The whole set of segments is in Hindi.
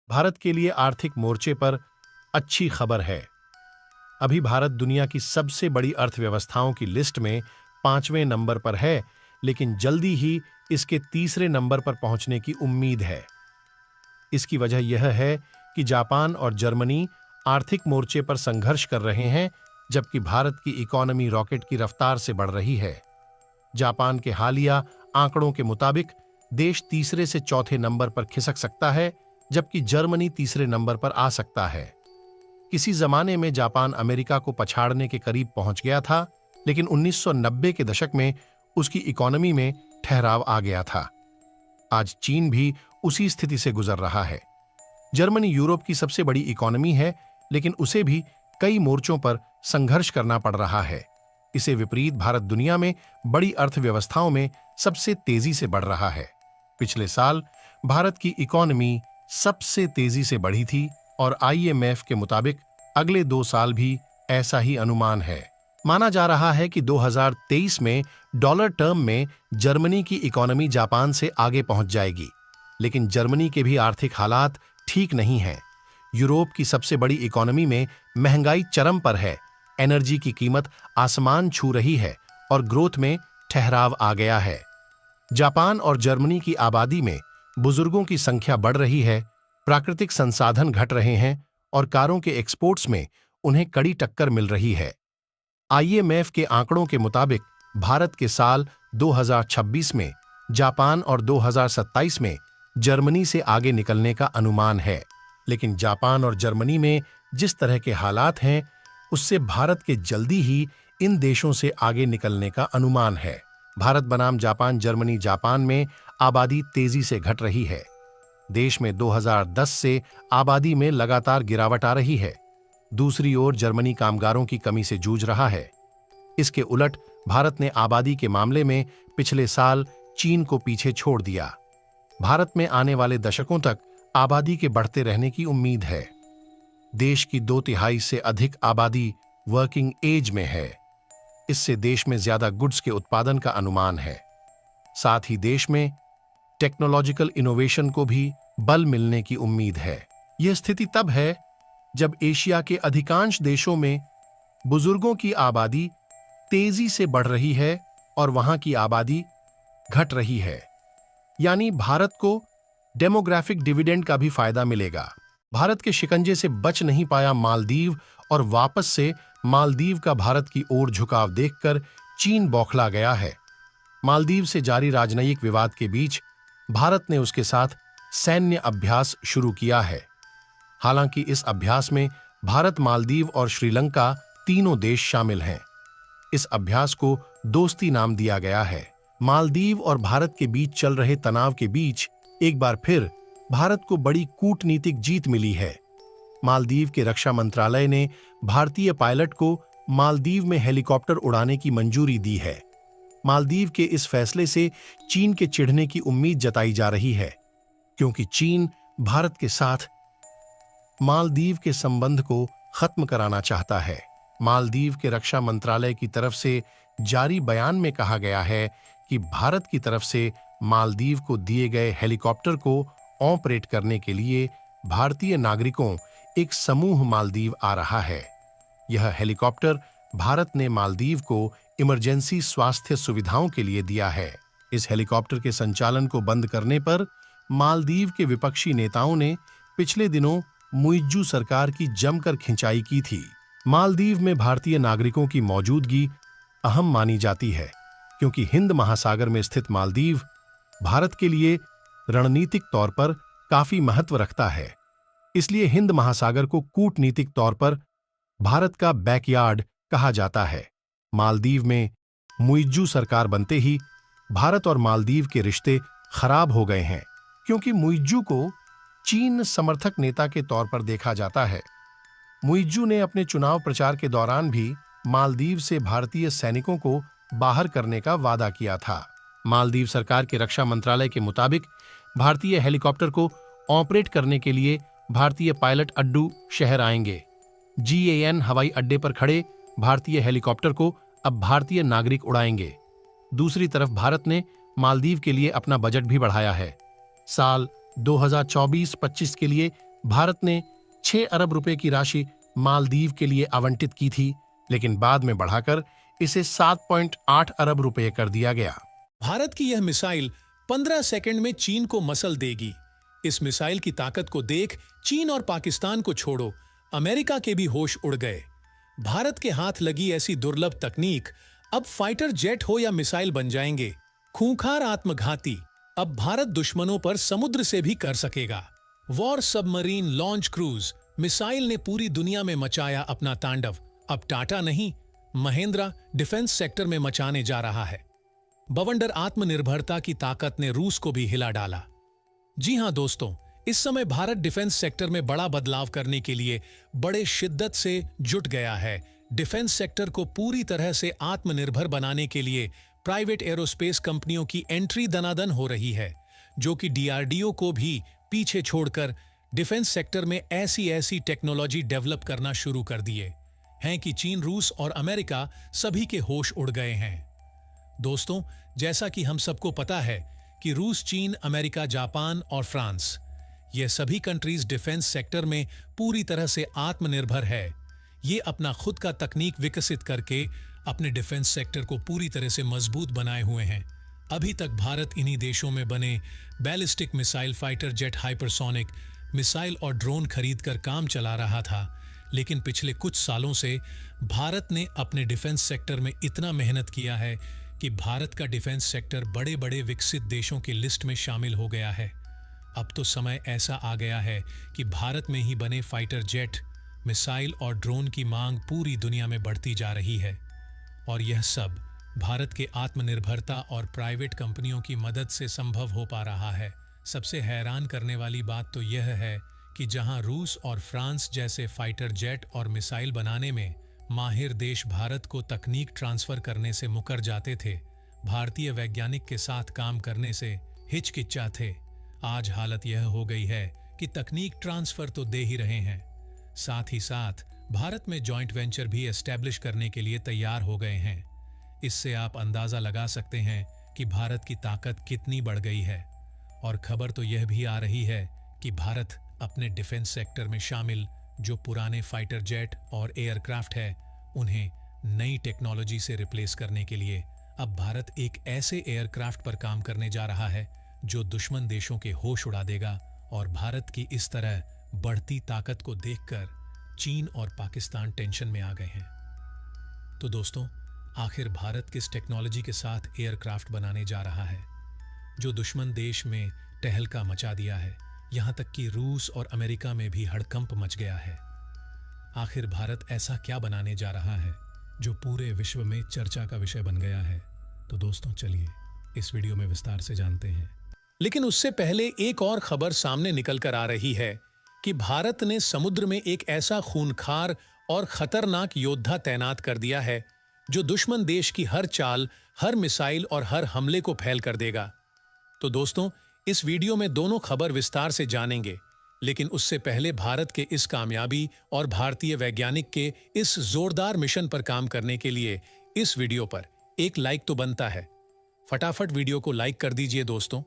भारत के लिए आर्थिक मोर्चे पर अच्छी खबर है। अभी भारत दुनिया की सबसे बड़ी अर्थव्यवस्थाओं की लिस्ट में 5वें नंबर पर है, लेकिन जल्दी ही इसके तीसरे नंबर पर पहुंचने की उम्मीद है। इसकी वजह यह है कि जापान और जर्मनी आर्थिक मोर्चे पर संघर्ष कर रहे हैं, जबकि भारत की इकोनॉमी रॉकेट की रफ्तार से बढ़ रही है। जापान के हालिया आंकड़ों के मुताबिक देश तीसरे से चौथे नंबर पर खिसक सकता है, जबकि जर्मनी तीसरे नंबर पर आ सकता है। किसी जमाने में जापान अमेरिका को पछाड़ने के करीब पहुंच गया था, लेकिन 1990 के दशक में उसकी इकोनॉमी में ठहराव आ गया था। आज चीन भी उसी स्थिति से गुजर रहा है। जर्मनी यूरोप की सबसे बड़ी इकोनॉमी है, लेकिन उसे भी कई मोर्चों पर संघर्ष करना पड़ रहा है। इसे विपरीत भारत दुनिया में बड़ी अर्थव्यवस्थाओं में सबसे तेजी से बढ़ रहा है। पिछले साल भारत की इकोनॉमी सबसे तेजी से बढ़ी थी और IMF के मुताबिक अगले 2 साल भी ऐसा ही अनुमान है। माना जा रहा है कि 2023 में डॉलर टर्म में जर्मनी की इकोनॉमी जापान से आगे पहुंच जाएगी, लेकिन जर्मनी के भी आर्थिक हालात ठीक नहीं हैं। यूरोप की सबसे बड़ी इकोनॉमी में महंगाई चरम पर है, एनर्जी की कीमत आसमान छू रही है और ग्रोथ में ठहराव आ गया है। जापान और जर्मनी की आबादी में बुजुर्गों की संख्या बढ़ रही है, प्राकृतिक संसाधन घट रहे हैं और कारों के एक्सपोर्ट्स में उन्हें कड़ी टक्कर मिल रही है। IMF के आंकड़ों के मुताबिक भारत के साल 2026 में जापान और 2027 में जर्मनी से आगे निकलने का अनुमान है, लेकिन जापान और जर्मनी में जिस तरह के हालात हैं, उससे भारत के जल्दी ही इन देशों से आगे निकलने का अनुमान है। भारत बनाम जापान जर्मनी जापान में आबादी तेजी से घट रही है। देश में 2010 से आबादी में लगातार गिरावट आ रही है। दूसरी ओर जर्मनी कामगारों की कमी से जूझ रहा है। इसके उलट भारत ने आबादी के मामले में पिछले साल चीन को पीछे छोड़ दिया। भारत में आने वाले दशकों तक आबादी के बढ़ते रहने की उम्मीद है। देश की 2/3 से अधिक आबादी वर्किंग एज में है। इससे देश में ज्यादा गुड्स के उत्पादन का अनुमान है। साथ ही देश में टेक्नोलॉजिकल इनोवेशन को भी बल मिलने की उम्मीद है। यह स्थिति तब है जब एशिया के अधिकांश देशों में बुजुर्गों की आबादी तेजी से बढ़ रही है और वहां की आबादी घट रही है। यानी भारत को डेमोग्राफिक डिविडेंड का भी फायदा मिलेगा। भारत के शिकंजे से बच नहीं पाया मालदीव और वापस से मालदीव का भारत की ओर झुकाव देखकर चीन बौखला गया है। मालदीव से जारी राजनयिक विवाद के बीच भारत ने उसके साथ सैन्य अभ्यास शुरू किया है। हालांकि इस अभ्यास में भारत, मालदीव और श्रीलंका तीनों देश शामिल हैं। इस अभ्यास को दोस्ती नाम दिया गया है। मालदीव और भारत के बीच चल रहे तनाव के बीच एक बार फिर भारत को बड़ी कूटनीतिक जीत मिली है। मालदीव के रक्षा मंत्रालय ने भारतीय पायलट को मालदीव में हेलीकॉप्टर उड़ाने की मंजूरी दी है। मालदीव के इस फैसले से चीन के चिढ़ने की उम्मीद जताई जा रही है, क्योंकि चीन भारत के साथ मालदीव के संबंध को खत्म कराना चाहता है। मालदीव के रक्षा मंत्रालय की तरफ से जारी बयान में कहा गया है कि भारत की तरफ से मालदीव को दिए गए हेलीकॉप्टर को ऑपरेट करने के लिए भारतीय नागरिकों एक समूह मालदीव आ रहा है। यह हेलीकॉप्टर भारत ने मालदीव को इमरजेंसी स्वास्थ्य सुविधाओं के लिए दिया है। इस हेलीकॉप्टर के संचालन को बंद करने पर मालदीव के विपक्षी नेताओं ने पिछले दिनों मुइज्जू सरकार की जमकर खिंचाई की थी। मालदीव में भारतीय नागरिकों की मौजूदगी अहम मानी जाती है, क्योंकि हिंद महासागर में स्थित मालदीव भारत के लिए रणनीतिक तौर पर काफी महत्व रखता है। इसलिए हिंद महासागर को कूटनीतिक तौर पर भारत का बैकयार्ड कहा जाता है। मालदीव में मुइज्जू सरकार बनते ही भारत और मालदीव के रिश्ते खराब हो गए हैं, क्योंकि मुइज्जू को चीन समर्थक नेता के तौर पर देखा जाता है। मुइज्जू ने अपने चुनाव प्रचार के दौरान भी मालदीव से भारतीय सैनिकों को बाहर करने का वादा किया था। मालदीव सरकार के रक्षा मंत्रालय के मुताबिक भारतीय हेलीकॉप्टर को ऑपरेट करने के लिए भारतीय पायलट अड्डू शहर आएंगे। GAN हवाई अड्डे पर खड़े भारतीय हेलीकॉप्टर को अब भारतीय नागरिक उड़ाएंगे। दूसरी तरफ भारत ने मालदीव के लिए अपना बजट भी बढ़ाया है। साल 2024-25 के लिए भारत ने 6 अरब रुपए की राशि मालदीव के लिए आवंटित की थी, लेकिन बाद में बढ़ाकर इसे 7.8 अरब रुपए कर दिया गया। भारत की यह मिसाइल 15 सेकंड में चीन को मसल देगी। इस मिसाइल की ताकत को देख चीन और पाकिस्तान को छोड़ो, अमेरिका के भी होश उड़ गए। भारत के हाथ लगी ऐसी दुर्लभ तकनीक अब फाइटर जेट हो या मिसाइल बन जाएंगे खूंखार आत्मघाती। अब भारत दुश्मनों पर समुद्र से भी कर सकेगा। War submarine launch cruise missile ने पूरी दुनिया में मचाया अपना तांडव। अब टाटा नहीं, महिंद्रा डिफेंस सेक्टर में मचाने जा रहा है। बवंडर आत्मनिर्भरता की ताकत ने रूस को भी हिला डाला। जी हां दोस्तों, इस समय भारत डिफेंस सेक्टर में बड़ा बदलाव करने के लिए बड़े शिद्दत से जुट गया है। डिफेंस सेक्टर को पूरी तरह से आत्मनिर्भर बनाने के लिए प्राइवेट एरोस्पेस कंपनियों की एंट्री दनादन हो रही है, जो कि डीआरडीओ को भी पीछे छोड़कर डिफेंस सेक्टर में ऐसी ऐसी टेक्नोलॉजी डेवलप करना शुरू कर दिए हैं कि चीन, रूस और अमेरिका सभी के होश उड़ गए हैं। दोस्तों, जैसा कि हम सबको पता है कि रूस, चीन, अमेरिका, जापान और फ्रांस, ये सभी कंट्रीज डिफेंस सेक्टर में पूरी तरह से आत्मनिर्भर है। ये अपना खुद का तकनीक विकसित करके अपने डिफेंस सेक्टर को पूरी तरह से मजबूत बनाए हुए हैं। अभी तक भारत इन्हीं देशों में बने ballistic missile, fighter jet, hypersonic missile और ड्रोन खरीद कर काम चला रहा था, लेकिन पिछले कुछ सालों से भारत ने अपने डिफेंस सेक्टर में इतना मेहनत किया है कि भारत का डिफेंस सेक्टर बड़े बड़े विकसित देशों की लिस्ट में शामिल हो गया है। अब तो समय ऐसा आ गया है कि भारत में ही बने फाइटर जेट, मिसाइल और ड्रोन की मांग पूरी दुनिया में बढ़ती जा रही है, और यह सब भारत के आत्मनिर्भरता और प्राइवेट कंपनियों की मदद से संभव हो पा रहा है। सबसे हैरान करने वाली बात तो यह है कि जहां रूस और फ्रांस जैसे फाइटर जेट और मिसाइल बनाने में माहिर देश भारत को तकनीक ट्रांसफर करने से मुकर जाते थे, भारतीय वैज्ञानिक के साथ काम करने से हिचकिचाते, आज हालत यह हो गई है कि तकनीक ट्रांसफर तो दे ही रहे हैं, साथ ही साथ भारत में जॉइंट वेंचर भी एस्टैब्लिश करने के लिए तैयार हो गए हैं। इससे आप अंदाजा लगा सकते हैं कि भारत की ताकत कितनी बढ़ गई है। और खबर तो यह भी आ रही है कि भारत अपने डिफेंस सेक्टर में शामिल जो पुराने फाइटर जेट और एयरक्राफ्ट है, उन्हें नई टेक्नोलॉजी से रिप्लेस करने के लिए अब भारत एक ऐसे एयरक्राफ्ट पर काम करने जा रहा है जो दुश्मन देशों के होश उड़ा देगा। और भारत की इस तरह बढ़ती ताकत को देखकर चीन और पाकिस्तान टेंशन में आ गए हैं। तो दोस्तों, आखिर भारत किस टेक्नोलॉजी के साथ एयरक्राफ्ट बनाने जा रहा है जो दुश्मन देश में तहलका मचा दिया है? यहां तक कि रूस और अमेरिका में भी हड़कंप मच गया है। आखिर भारत ऐसा क्या बनाने जा रहा है जो पूरे विश्व में चर्चा का विषय बन गया है? तो दोस्तों, चलिए इस वीडियो में विस्तार से जानते हैं। लेकिन उससे पहले एक और खबर सामने निकल कर आ रही है कि भारत ने समुद्र में एक ऐसा खूंखार और खतरनाक योद्धा तैनात कर दिया है जो दुश्मन देश की हर चाल, हर मिसाइल और हर हमले को फैल कर देगा। तो दोस्तों, इस वीडियो में दोनों खबर विस्तार से जानेंगे, लेकिन उससे पहले भारत के इस कामयाबी और भारतीय वैज्ञानिक के इस जोरदार मिशन पर काम करने के लिए इस वीडियो पर एक लाइक तो बनता है। फटाफट वीडियो को लाइक कर दीजिए दोस्तों।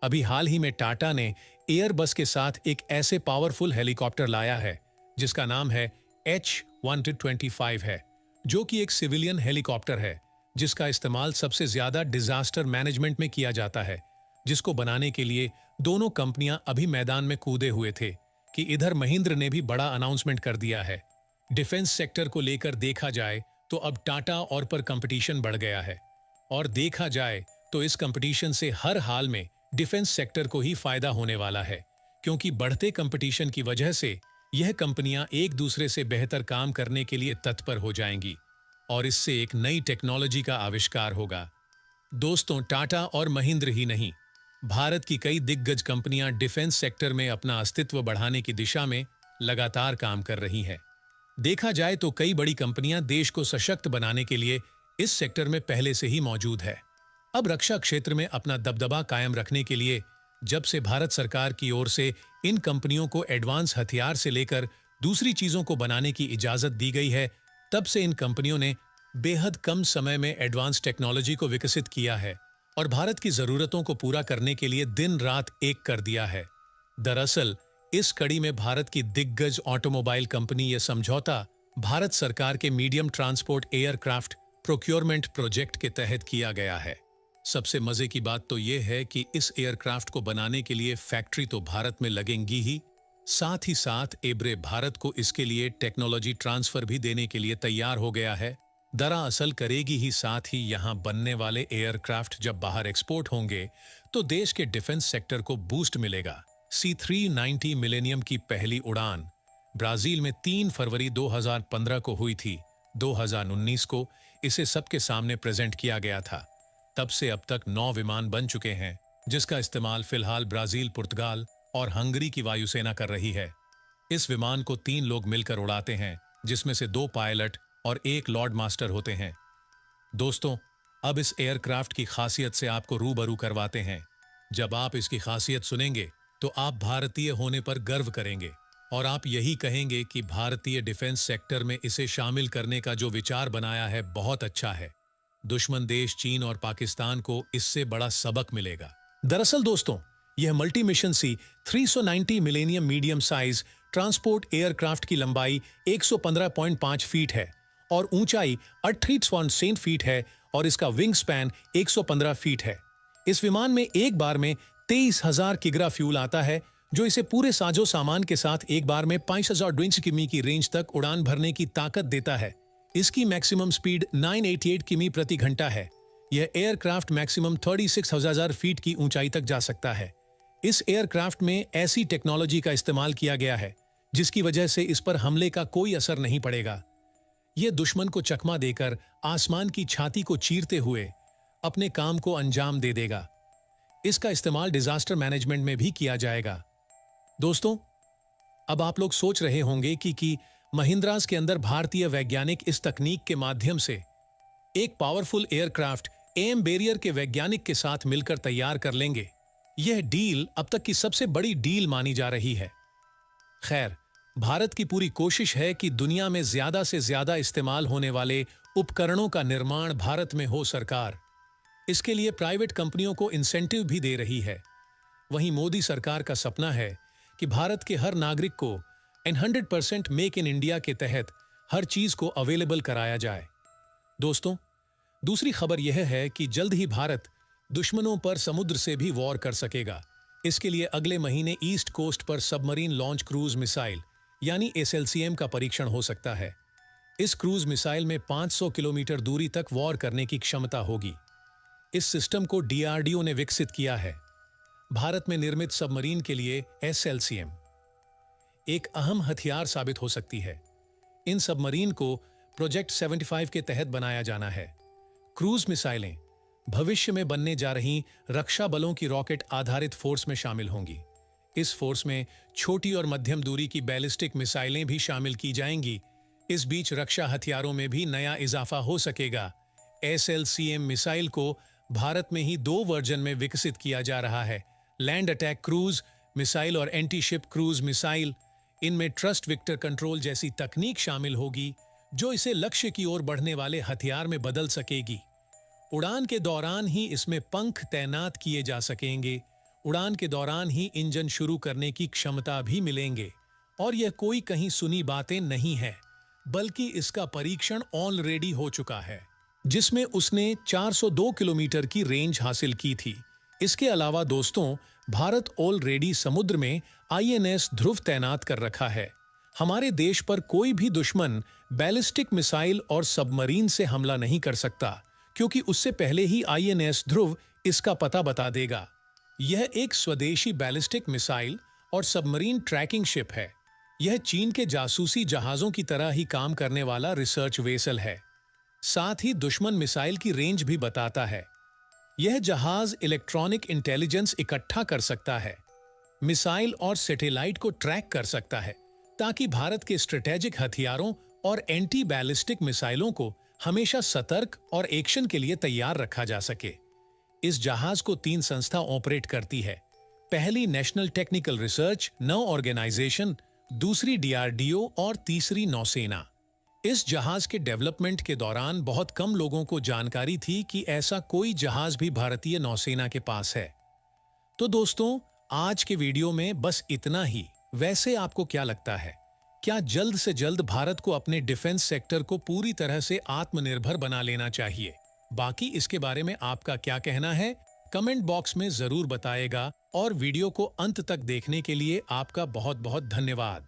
अभी हाल ही में टाटा ने एयरबस के साथ एक ऐसे पावरफुल हेलीकॉप्टर लाया है जिसका नाम है H-125 है, जो कि एक सिविलियन हेलीकॉप्टर है जिसका इस्तेमाल सबसे ज्यादा डिजास्टर मैनेजमेंट में किया जाता है, जिसको बनाने के लिए दोनों कंपनियां अभी मैदान में कूदे हुए थे कि इधर महिंद्र ने भी बड़ा अनाउंसमेंट कर दिया है। डिफेंस सेक्टर को लेकर देखा जाए तो अब टाटा और पर कंपटीशन बढ़ गया है, और देखा जाए तो इस कंपटीशन से हर हाल में डिफेंस सेक्टर को ही फायदा होने वाला है, क्योंकि बढ़ते कंपटीशन की वजह से यह कंपनियां एक दूसरे से बेहतर काम करने के लिए तत्पर हो जाएंगी और इससे एक नई टेक्नोलॉजी का आविष्कार होगा। दोस्तों, टाटा और महिंद्र ही नहीं, भारत की कई दिग्गज कंपनियां डिफेंस सेक्टर में अपना अस्तित्व बढ़ाने की दिशा में लगातार काम कर रही हैं। देखा जाए तो कई बड़ी कंपनियां देश को सशक्त बनाने के लिए इस सेक्टर में पहले से ही मौजूद है। अब रक्षा क्षेत्र में अपना दबदबा कायम रखने के लिए जब से भारत सरकार की ओर से इन कंपनियों को एडवांस हथियार से लेकर दूसरी चीजों को बनाने की इजाजत दी गई है, तब से इन कंपनियों ने बेहद कम समय में एडवांस टेक्नोलॉजी को विकसित किया है और भारत की जरूरतों को पूरा करने के लिए दिन रात एक कर दिया है। दरअसल इस कड़ी में भारत की दिग्गज ऑटोमोबाइल कंपनी यह समझौता भारत सरकार के medium transport aircraft procurement project के तहत किया गया है। सबसे मजे की बात तो यह है कि इस एयरक्राफ्ट को बनाने के लिए फैक्ट्री तो भारत में लगेंगी ही, साथ ही साथ एब्रे भारत को इसके लिए टेक्नोलॉजी ट्रांसफर भी देने के लिए तैयार हो गया है। दरअसल करेगी ही, साथ ही यहां बनने वाले एयरक्राफ्ट जब बाहर एक्सपोर्ट होंगे तो देश के डिफेंस सेक्टर को बूस्ट मिलेगा। C-390 मिलेनियम की पहली उड़ान ब्राजील में 3 फरवरी 2015 को हुई थी। 2019 को इसे सबके सामने प्रेजेंट किया गया था। तब से अब तक 9 विमान बन चुके हैं, जिसका इस्तेमाल फिलहाल ब्राजील, पुर्तगाल और हंगरी की वायुसेना कर रही है। इस विमान को 3 लोग मिलकर उड़ाते हैं, जिसमें से 2 पायलट और 1 लॉर्ड मास्टर होते हैं। दोस्तों, अब इस एयरक्राफ्ट की खासियत से आपको रूबरू करवाते हैं। जब आप इसकी खासियत सुनेंगे तो आप भारतीय होने पर गर्व करेंगे और आप यही कहेंगे कि भारतीय डिफेंस सेक्टर में इसे शामिल करने का जो विचार बनाया है बहुत अच्छा है। दुश्मन देश चीन और पाकिस्तान को इससे बड़ा सबक मिलेगा। दरअसल दोस्तों, यह multi mission C-390 millennium medium size transport aircraft की लंबाई 115.5 फीट है और ऊंचाई 38 फीट है और इसका विंग स्पैन 115 फीट है। इस विमान में एक बार में 23,000 किग्रा फ्यूल आता है, जो इसे पूरे साजो सामान के साथ एक बार में 5,020 किमी की रेंज तक उड़ान भरने की ताकत देता है। इसकी मैक्सिमम स्पीड 988 किमी प्रति घंटा है। यह एयरक्राफ्ट मैक्सिमम 36,000 फीट की ऊंचाई तक जा सकता है। इस एयरक्राफ्ट में ऐसी टेक्नोलॉजी का इस्तेमाल किया गया है जिसकी वजह से इस पर हमले का कोई असर नहीं पड़ेगा। यह दुश्मन को चकमा देकर आसमान की छाती को चीरते हुए अपने काम को अंजाम दे देगा। इसका इस्तेमाल डिजास्टर मैनेजमेंट में भी किया जाएगा। दोस्तों, अब आप लोग सोच रहे होंगे कि महिंद्रास के अंदर भारतीय वैज्ञानिक इस तकनीक के माध्यम से एक पावरफुल एयरक्राफ्ट एम बैरियर के वैज्ञानिक के साथ मिलकर तैयार कर लेंगे। यह डील अब तक की सबसे बड़ी डील मानी जा रही है। खैर, भारत की पूरी कोशिश है कि दुनिया में ज्यादा से ज्यादा इस्तेमाल होने वाले उपकरणों का निर्माण भारत में हो। सरकार इसके लिए प्राइवेट कंपनियों को इंसेंटिव भी दे रही है। वहीं मोदी सरकार का सपना है कि भारत के हर नागरिक को 100% मेक इन इंडिया के तहत हर चीज को अवेलेबल कराया जाए। दोस्तों, दूसरी खबर यह है कि जल्द ही भारत दुश्मनों पर समुद्र से भी वॉर कर सकेगा। इसके लिए अगले महीने ईस्ट कोस्ट पर सबमरीन लॉन्च क्रूज मिसाइल यानी SLCM का परीक्षण हो सकता है। इस क्रूज मिसाइल में 500 किलोमीटर दूरी तक वॉर करने की क्षमता होगी। इस सिस्टम को DRDO ने विकसित किया है। भारत में निर्मित सबमरीन के लिए SLCM एक अहम हथियार साबित हो सकती है। इन सबमरीन को प्रोजेक्ट 75 के तहत बनाया जाना है। क्रूज मिसाइलें भविष्य में बनने जा रही रक्षा बलों की रॉकेट आधारित फोर्स में शामिल होंगी। इस फोर्स में छोटी और मध्यम दूरी की बैलिस्टिक मिसाइलें भी शामिल की जाएंगी। इस बीच रक्षा हथियारों में भी नया इजाफा हो सकेगा। SLCM मिसाइल को भारत में ही 2 वर्जन में विकसित किया जा रहा है, लैंड अटैक क्रूज मिसाइल और एंटी शिप क्रूज मिसाइल। इनमें ट्रस्ट विक्टर कंट्रोल जैसी तकनीक शामिल होगी जो इसे लक्ष्य की ओर बढ़ने वाले हथियार में बदल सकेगी। उड़ान के दौरान ही इसमें पंख तैनात किए जा सकेंगे। उड़ान के दौरान ही इंजन शुरू करने की क्षमता भी मिलेंगे। और यह कोई कहीं सुनी बातें नहीं है, बल्कि इसका परीक्षण ऑलरेडी हो चुका है, जिसमें उसने 402 किलोमीटर की रेंज हासिल की थी। इसके अलावा दोस्तों, भारत ऑलरेडी समुद्र में INS ध्रुव तैनात कर रखा है। हमारे देश पर कोई भी दुश्मन बैलिस्टिक मिसाइल और सबमरीन से हमला नहीं कर सकता, क्योंकि उससे पहले ही INS ध्रुव इसका पता बता देगा। यह एक स्वदेशी बैलिस्टिक मिसाइल और सबमरीन ट्रैकिंग शिप है। यह चीन के जासूसी जहाजों की तरह ही काम करने वाला रिसर्च वेसल है। साथ ही दुश्मन मिसाइल की रेंज भी बताता है। यह जहाज इलेक्ट्रॉनिक इंटेलिजेंस इकट्ठा कर सकता है, मिसाइल और सैटेलाइट को ट्रैक कर सकता है, ताकि भारत के स्ट्रेटेजिक हथियारों और एंटी बैलिस्टिक मिसाइलों को हमेशा सतर्क और एक्शन के लिए तैयार रखा जा सके। इस जहाज को 3 संस्था ऑपरेट करती है। पहली नेशनल टेक्निकल रिसर्च नौ ऑर्गेनाइजेशन, दूसरी DRDO और तीसरी नौसेना। इस जहाज के डेवलपमेंट के दौरान बहुत कम लोगों को जानकारी थी कि ऐसा कोई जहाज भी भारतीय नौसेना के पास है। तो दोस्तों, आज के वीडियो में बस इतना ही। वैसे आपको क्या लगता है, क्या जल्द से जल्द भारत को अपने डिफेंस सेक्टर को पूरी तरह से आत्मनिर्भर बना लेना चाहिए? बाकी इसके बारे में आपका क्या कहना है, कमेंट बॉक्स में जरूर बताएगा। और वीडियो को अंत तक देखने के लिए आपका बहुत बहुत धन्यवाद।